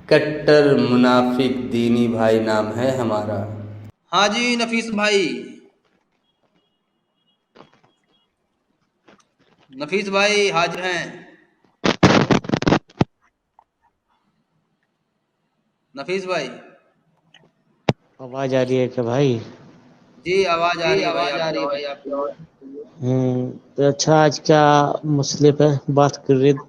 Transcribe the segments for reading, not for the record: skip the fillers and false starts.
کٹر منافق دینی بھائی نام ہے ہمارا۔ ہاں جی نفیس بھائی، نفیس بھائی حاضر ہیں؟ نفیس بھائی، آواز آ رہی ہے کہ بھائی؟ جی آواز آ جی رہی ہے بھائی، آواز آپ آ کی رہی ہے آواز۔ بھائی آپ کی آواز۔ تو اچھا، آج کیا مسئلے پہ بات کر رہے تھے؟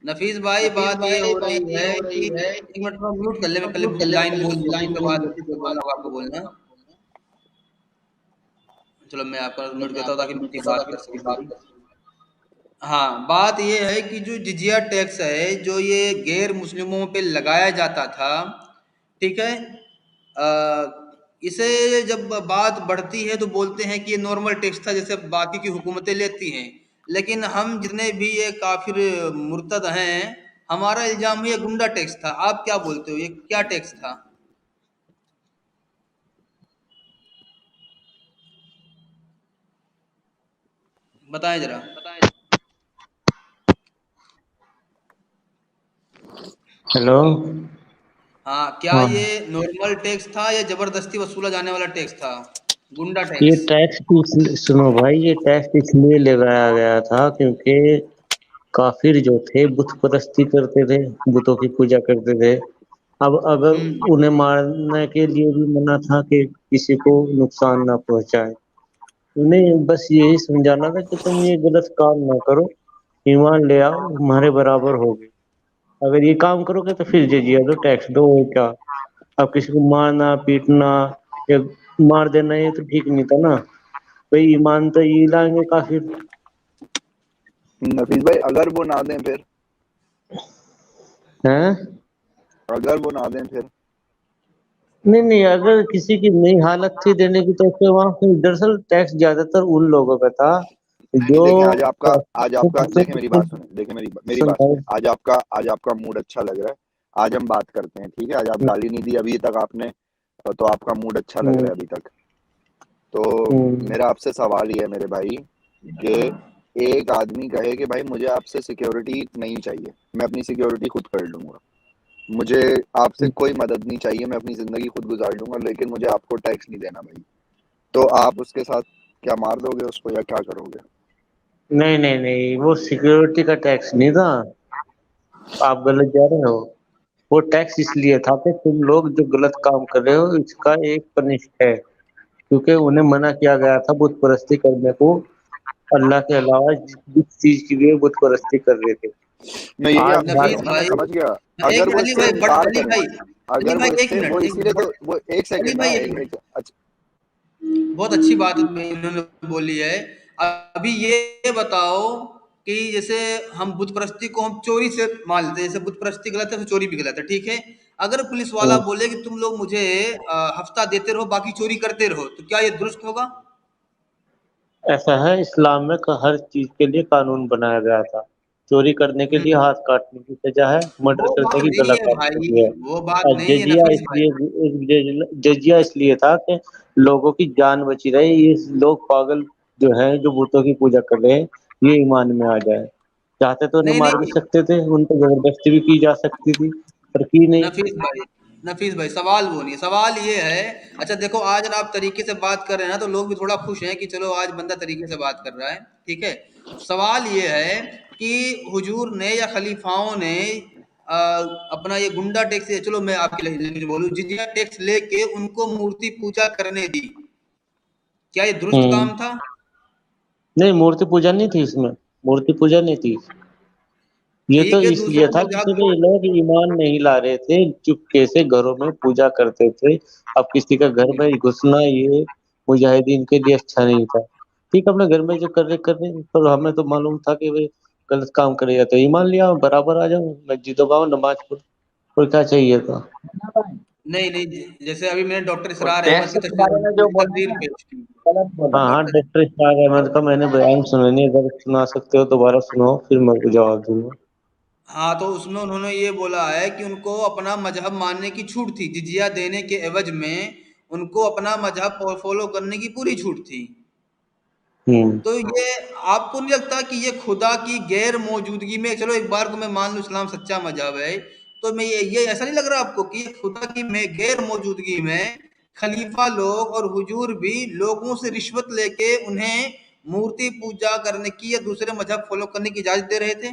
نفیس بھائی نفیس بات یہ بھائی ہو رہی بات یہ ہے ہو کہ رہی ہے ایک کہ منٹ میں میوٹ کر لیں، میں پہلے نوٹ کر لیں، لائن بول دوں پھر لائن اس کے بول بعد دوں پھر اس جو کے بعد بولنا ہوگا آپ کو بولنا۔ چلو میں آپ کا چلو میوٹ میں کرتا آپ ہوں کا تاکہ نوٹ میری کرتا ہوں بات تاکہ کر میری سکیں بات پوری۔ کر سکیں۔ ہاں بات یہ ہے کہ جو جزیہ ٹیکس ہے جو یہ غیر مسلموں پہ لگایا جاتا تھا، ٹھیک ہے، آ، اسے جب بات بڑھتی ہے تو بولتے ہیں کہ یہ نارمل ٹیکس تھا جیسے باقی کی حکومتیں لیتی ہیں، لیکن ہم جتنے بھی یہ کافر مرتد ہیں، ہمارا الزام ہے یہ گنڈا ٹیکس تھا۔ آپ کیا بولتے ہو، یہ کیا ٹیکس تھا؟ بتائیں ذرا۔ ہیلو۔ ہاں، کیا ہاں، یہ نارمل ٹیکس تھا یا زبردستی وصولا جانے والا ٹیکس تھا، گنڈا یہ ٹیکس؟ ٹیکس سنو بھائی، یہ ٹیکس اس لیے لگایا گیا تھا کیونکہ کافر جو تھے بت پرستی کرتے تھے، بتوں کی پوجا کرتے تھے۔ اب اگر ہوں انہیں مارنے کے لیے بھی منع تھا کہ کسی کو نقصان نہ پہنچائے، انہیں بس یہی سمجھانا تھا کہ تم یہ غلط کام نہ کرو، ایمان لے آؤ، ہمارے برابر ہوگے۔ اگر یہ کام کرو گے تو پھر جزیہ دو، ٹیکس دو، اور کیا؟ اب کسی کو مارنا پیٹنا یا مار دینا یہ تو ٹھیک نہیں تھا نا بھائی، ایمان تو یہ لائیں گے کافر۔ نفیس بھائی اگر وہ نہ دیں پھر، ہیں؟ اگر وہ نہ دیں پھر؟ نہیں نہیں، اگر کسی کی نئی حالت تھی دینے کی تو پھر وہاں پہ دراصل ٹیکس زیادہ تر ان لوگوں پہ تھا نہیں نہیں، جو دیکھیں آج آپ کا دیکھیں میری بات سنیں، دیکھیں میری بات سنتا سنیں، آج آپ کا موڈ اچھا لگ رہا ہے، آج ہم بات کرتے ہیں، ٹھیک ہے؟ آج آپ گالی نہیں دی ابھی تک آپ نے، تو آپ کا موڈ اچھا لگ رہا ہے ابھی تک، تو میرا آپ سے سوال یہ ہے میرے بھائی کہ ایک آدمی کہے کہ بھائی مجھے آپ سے سیکیورٹی نہیں چاہیے، میں اپنی سیکیورٹی خود کر لوں گا، مجھے آپ سے کوئی مدد نہیں چاہیے، میں اپنی زندگی خود گزار لوں گا، لیکن مجھے آپ کو ٹیکس نہیں دینا بھائی، تو آپ اس کے ساتھ کیا مار دو گے اس کو یا کیا کرو گے؟ نہیں نہیں نہیں، وہ سیکیورٹی کا ٹیکس نہیں تھا، آپ غلط جا رہے ہو۔ وہ ٹیکس اس لیے تھا کہ تم لوگ جو غلط کام کر رہے ہو اس کا ایک پنش ہے، کیونکہ انہیں منع کیا گیا تھا بت پرستی کرنے کو، اللہ کے علاوہ جس چیز کے لیے بت پرستی کر رہے تھے۔ میں یہی آج آپ سے کہہ رہا نفیس ہوں نا، میں بھائی، سمجھ گیا، ایک اگر وہ اس علی سے بھائی انکار علی کریں، بھائی، علی اگر وہ بھائی اس ایک سے وہ منٹ، اسی لیے تو وہ ایک علی سیکنڈ نا بھائی ایک ایک منٹ، اچھا بہت اچھی بات انہوں نے بولی ہے۔ ابھی یہ بتاؤ کہ جیسے ہم بت پرستی کو ہم چوری سے مانتے ہیں، جیسے بت پرستی غلط ہے تو چوری بھی غلط ہے، ٹھیک ہے؟ اگر پولیس والا بولے کہ تم لوگ مجھے ہفتہ دیتے رہو باقی چوری کرتے رہو، تو کیا یہ درست ہوگا؟ ایسا ہے، اسلام میں ہر چیز کے لیے قانون بنایا گیا تھا، چوری کرنے کے لیے ہاتھ کاٹنے کی سزا ہے، مرڈر وہ کرنے بات کی گلا نہیں ہے کاٹنے بھائی، کی ہے۔ وہ بات اور نہیں ہے جزیہ نفیس اس بھائی۔ لیے، جزیہ اس لیے تھا کہ لوگوں کی جان بچی رہے، یہ لوگ پاگل جو ہیں جو بتوں کی پوجا کر رہے ہیں یہ ایمان میں آ جائے، چاہتے تو انہیں نہیں مار بھی نہیں سکتے تھے، ان کو زبردستی بھی کی جا سکتی تھی، پر کی نہیں۔ نفیس بھائی، نفیس بھائی سوال وہ نہیں، سوال یہ ہے، اچھا دیکھو آج آپ طریقے سے بات کر رہے ہیں نا تو لوگ بھی تھوڑا خوش ہیں کہ چلو آج بندہ طریقے سے بات کر رہا ہے، ٹھیک ہے؟ سوال یہ ہے کہ حضور نے یا خلیفاؤں نے اپنا یہ گنڈا ٹیکس، چلو میں آپ کی لینگویج بولوں، جزیہ ٹیکس لے کے ان کو مورتی پوجا کرنے دی، کیا یہ درست ہوں، کام تھا؟ نہیں، مورتی پوجا نہیں تھی اس میں، مورتی پوجا نہیں تھی، یہ تو ٹھیک ہے، اس لیے دوسرا تھا مذہب کیونکہ یہ لوگ ایمان نہیں لا رہے تھے، چپکے سے گھروں میں پوجا کرتے تھے، اب کسی کا گھر میں گھسنا یہ مجاہدین کے لیے اچھا نہیں تھا، ٹھیک، اپنے گھر میں جو کر رہے پر ہمیں تو معلوم تھا کہ وہ غلط کام کرے گا، تو ایمان لیا برابر آ جاؤ مسجدوں کا نماز پڑھ، اور کیا چاہیے تھا۔ نہیں نہیں، جیسے ابھی میں نے ڈاکٹر اور اسرار احمد ٹیکس کی کے بارے میں جو بولا تقریر نا پیش کی، غلط بولا، ہاں ہاں، ڈاکٹر، ڈاکٹر اسرار احمد کا میں نے بیان سنا نہیں، اگر سنا سکتے ہو دوبارہ سناؤ پھر میں کو جواب دوں گا۔ ہاں تو اس میں انہوں نے یہ بولا ہے کہ ان کو اپنا مذہب ماننے کی چھوٹ تھی، جزیہ دینے کے عوض میں ان کو اپنا مذہب فالو کرنے کی پوری چھوٹ تھی، تو یہ آپ کو نہیں لگتا کہ یہ خدا کی غیر موجودگی میں، چلو ایک بار کو میں مان لوں اسلام سچا مذہب ہے، تو میں یہ ایسا نہیں لگ رہا آپ کو کہ خدا کی غیر موجودگی میں خلیفہ لوگ اور حضور بھی لوگوں سے رشوت لے کے انہیں مورتی پوجا کرنے کی یا دوسرے مذہب فالو کرنے کی اجازت دے رہے تھے؟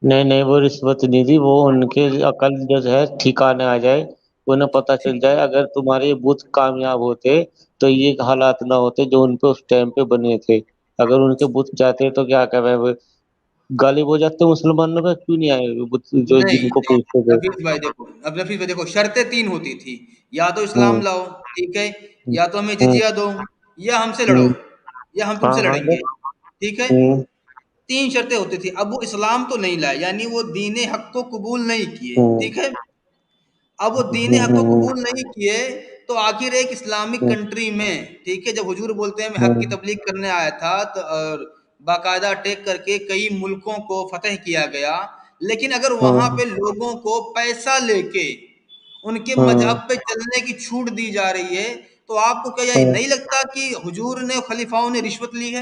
نہیں نہیں، وہ رشوت نہیں تھی، وہ ان کے عقل جو ہے ٹھکانے آ جائے، انہیں پتہ چل جائے اگر تمہارے یہ بت کامیاب ہوتے تو یہ حالات نہ ہوتے جو ان پہ اس ٹائم پہ بنے تھے۔ اگر ان کے بت جاتے تو کیا کہ غالب ہو جاتے مسلمانوں پہ، کیوں نہیں آئے بت جو نہیں جن کو نہیں، پوچھتے تھے؟ نفیس بھائی دیکھو، شرطیں تین ہوتی تھی: یا تو اسلام ہوں لاؤ، ٹھیک ہے، ہوں یا تو ہمیں ہوں جزیہ دو، یا ہم سے لڑو، ہوں، یا ہم تم ہاں سے ہاں لڑیں گے، بس، ٹھیک ہے۔ ہوں تین شرطیں ہوتی تھی۔ اب وہ اسلام تو نہیں لائے، یعنی وہ دین حق کو قبول نہیں کیے، ہوں ٹھیک ہے۔ اب وہ دین ہوں حق کو ہوں قبول نہیں کیے تو آخر ایک اسلامک ہوں کنٹری میں، ٹھیک ہے، جب حضور بولتے ہیں میں حق ہوں کی تبلیغ کرنے آیا تھا تو اور باقاعدہ اٹیک کر کے کئی ملکوں کو فتح کیا گیا، لیکن اگر وہاں ہوں پہ لوگوں کو پیسہ لے کے ان کے ہوں مذہب پہ چلنے کی چھوٹ دی جا رہی ہے، تو آپ کو کیا یہ ہوں۔ نہیں لگتا کہ حضور نے خلیفاؤں نے رشوت لی ہے؟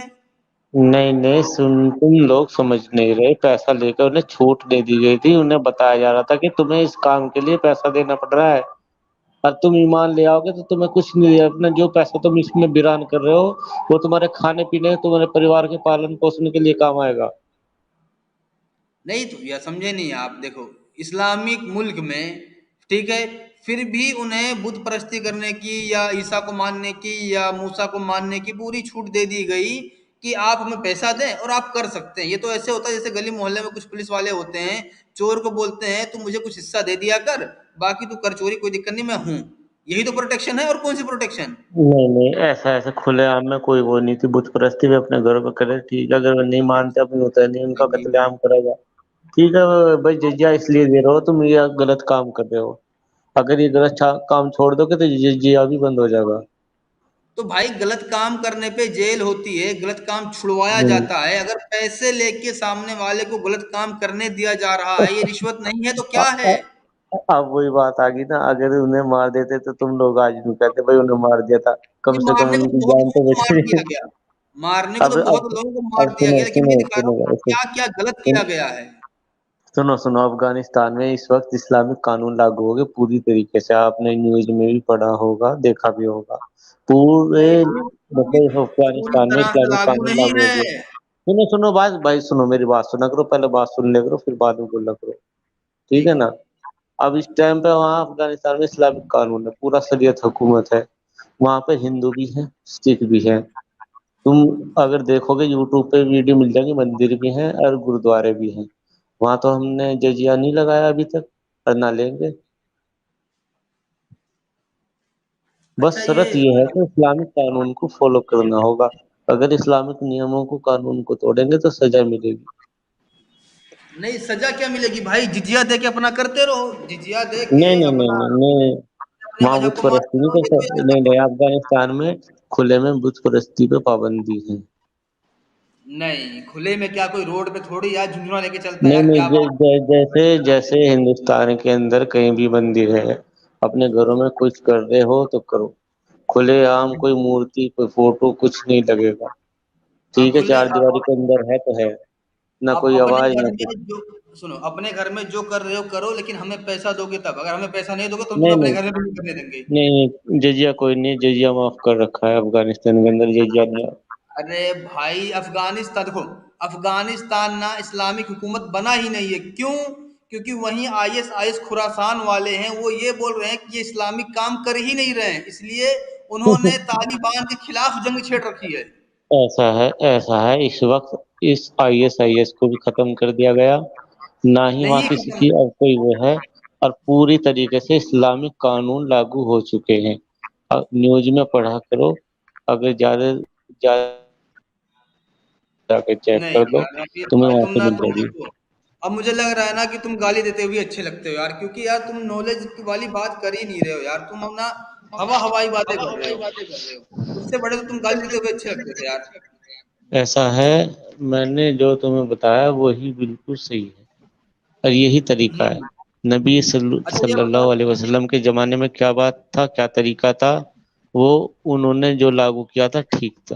نہیں نہیں، تم لوگ سمجھ نہیں رہے، پیسہ لے کر انہیں چھوٹ دے دی گئی تھی، انہیں بتایا جا رہا تھا کہ تمہیں اس کام کے لیے پیسہ دینا پڑ رہا ہے، اور تم ایمان لے آؤ گے تو تمہیں کچھ نہیں دیا، اپنا جو پیسہ تم اس میں بران کر رہے ہو وہ تمہارے کھانے پینے، تمہارے پریوار کے پالن پوشن کے لیے کام آئے گا۔ نہیں تو یا سمجھے نہیں آپ، دیکھو اسلامک ملک میں، ٹھیک ہے، پھر بھی انہیں بت پرستی کرنے کی یا عیسیٰ کو ماننے کی یا موسیٰ کو ماننے کی پوری چھوٹ دے دی گئی کہ آپ ہمیں پیسہ دیں اور آپ کر سکتے ہیں۔ یہ تو ایسے ہوتا ہے جیسے گلی محلے میں کچھ پولیس والے ہوتے ہیں، چور کو بولتے ہیں تو مجھے کچھ حصہ دے دیا کر، باقی تو کر چوری، کوئی دقت نہیں، میں ہوں۔ یہی تو پروٹیکشن ہے، اور کون سی پروٹیکشن؟ نہیں نہیں، ایسا کھلے عام میں کوئی وہ نہیں تھی، بت پرستی بھی اپنے گھروں پہ کرے، ٹھیک ہے، اگر وہ نہیں مانتے اپنی ہوتا ہے نہیں، ان کا قتل عام کرے گا، ٹھیک ہے، بھائی جزیہ اس لیے دے رہے ہو، تم یہ غلط کام کر رہے ہو، اگر یہ غلط کام چھوڑ دو گے تو جزیہ بھی بند ہو جائے گا۔ تو بھائی غلط کام کرنے پہ جیل ہوتی ہے، غلط کام چھڑوایا ہوں۔ جاتا ہے، اگر پیسے لے کے سامنے والے کو غلط کام کرنے دیا جا رہا ہے، یہ رشوت نہیں ہے تو کیا ہے؟ اب وہی بات آ گئی نا، اگر انہیں مار دیتے تو تم لوگ آج نہیں کہتے بھائی انہیں مار دیا تھا، کم نہیں، سے کم مارنے کو ان تو کی بہت جان لوگوں تو کو بچ مار گئی۔ دیا گیا، مارنے کو تو اب بہت لوگوں کو مار اب دیا سنو گیا، لیکن میں سنو دکھا رہا سنو ہوں کہ ایسے کیا کیا غلط سن- کیا گیا ہے۔ سنو سنو، افغانستان میں اس وقت اسلامک قانون لاگو ہو گئے پوری طریقے سے، آپ نے نیوز میں بھی پڑھا ہوگا، دیکھا بھی ہوگا، پورے نہیں، مطلب پوری افغانستان میں طرح سے اسلامک لاگو قانون نہیں لاگو ہو ہے۔ گیا۔ سنو سنو بات بھائی، سنو میری بات سنا کرو، پہلے بات سن لے کرو پھر بعد میں بولا کرو، ٹھیک ٹھیک ہے ہے، نا؟ اب اس ٹائم پہ وہاں افغانستان میں اسلامک قانون ہے، پورا شریعت حکومت ہے، وہاں پہ ہندو بھی ہیں، سکھ بھی ہیں، تم اگر دیکھو گے یوٹیوب پہ ویڈیو مل جائے گی، مندر بھی ہیں اور گرودوارے بھی ہیں، وہاں تو ہم نے جزیہ نہیں لگایا ابھی تک، اور نہ لیں گے، بس اچھا شرط یہ یہ ہے کہ اسلامک قانون کو فالو کرنا ہوگا، اگر اسلامک نیموں کو قانون کو توڑیں گے تو سزا ملے گی۔ نہیں، سزا کیا ملے گی بھائی؟ جزیہ دے کے اپنا کرتے رہو، جزیہ دے کے نہیں نہیں نہیں اپنا نہیں نہیں، اپنے وہاں مذہب بت کو پرستی مانتے نہیں رہو، کر یہ تو سکتے، یار نہیں نہیں، افغانستان میں کھلے میں بت پرستی پہ پابندی ہے۔ نہیں کھلے میں کیا کوئی روڈ پہ تھوڑی یار جھنجھنا لے کے چلتا ہے نہیں یار، کیا نہیں، بات؟ جیسے جیسے ہندوستان کے اندر کہیں بھی مندر ہے، اپنے گھروں میں کچھ کر رہے ہو تو کرو، کھلے عام کوئی مورتی کوئی فوٹو کچھ نہیں لگے گا، ہاں ٹھیک ہے، کھلے چار دیواری کے اندر ہے تو ہے، نہ اب کوئی اپنے آواز گھر نہ میں کچھ۔ جو، سنو، اپنے گھر میں جو کر رہے ہو کرو، لیکن ہمیں پیسہ دو گے تب، اگر ہمیں پیسہ نہیں دو گے تو ہم تمہیں نہیں اپنے نہیں گھر میں بھی نہیں کرنے دیں گے۔ نہیں، جزیہ کوئی نہیں، جزیہ معاف کر رکھا ہے افغانستان کے اندر، جزیہ نہیں۔ ارے بھائی افغانستان دیکھو، افغانستان نہ اسلامک حکومت بنا ہی نہیں ہے، کیوں؟ کیونکہ وہیں IS خراسان والے ہیں، وہ یہ بول رہے ہیں کہ یہ اسلامک کام کر ہی نہیں رہے ہیں، اس لیے انہوں نے طالبان کے خلاف جنگ چھیڑ رکھی ہے۔ ایسا ہے اس وقت اس IS کو بھی ختم کر دیا گیا، نہ ہی وہاں نہیں کسی ختم، کی اب کوئی وہ ہے، اور پوری طریقے سے اسلامک قانون لاگو ہو چکے ہیں، نیوز میں پڑھا کرو، اگر زیادہ زیادہ جا کے چیک نہیں کر لو، یار نفیس تمہیں بھائی، وہاں تم سے نہ مل تم جائے گی۔ دیکھو، اب مجھے لگ رہا ہے نا کہ تم گالی دیتے ہوئے اچھے لگتے ہو یار، کیونکہ یار تم نالج والی بات کر ہی نہیں رہے ہو یار، تم اپنا ہوائی باتیں کر رہے ہو، اس سے بڑے تو تم گالی دیتے ہوئے اچھے لگتے تھے یار۔ ایسا ہے، میں نے جو تمہیں بتایا وہی بالکل صحیح ہے، اور یہی طریقہ ہے، نبی اچھا یہ صلی اللہ بتاؤ، علیہ وسلم کے زمانے میں کیا بات تھا، کیا طریقہ تھا، وہ انہوں نے جو لاگو کیا تھا ٹھیک تھا،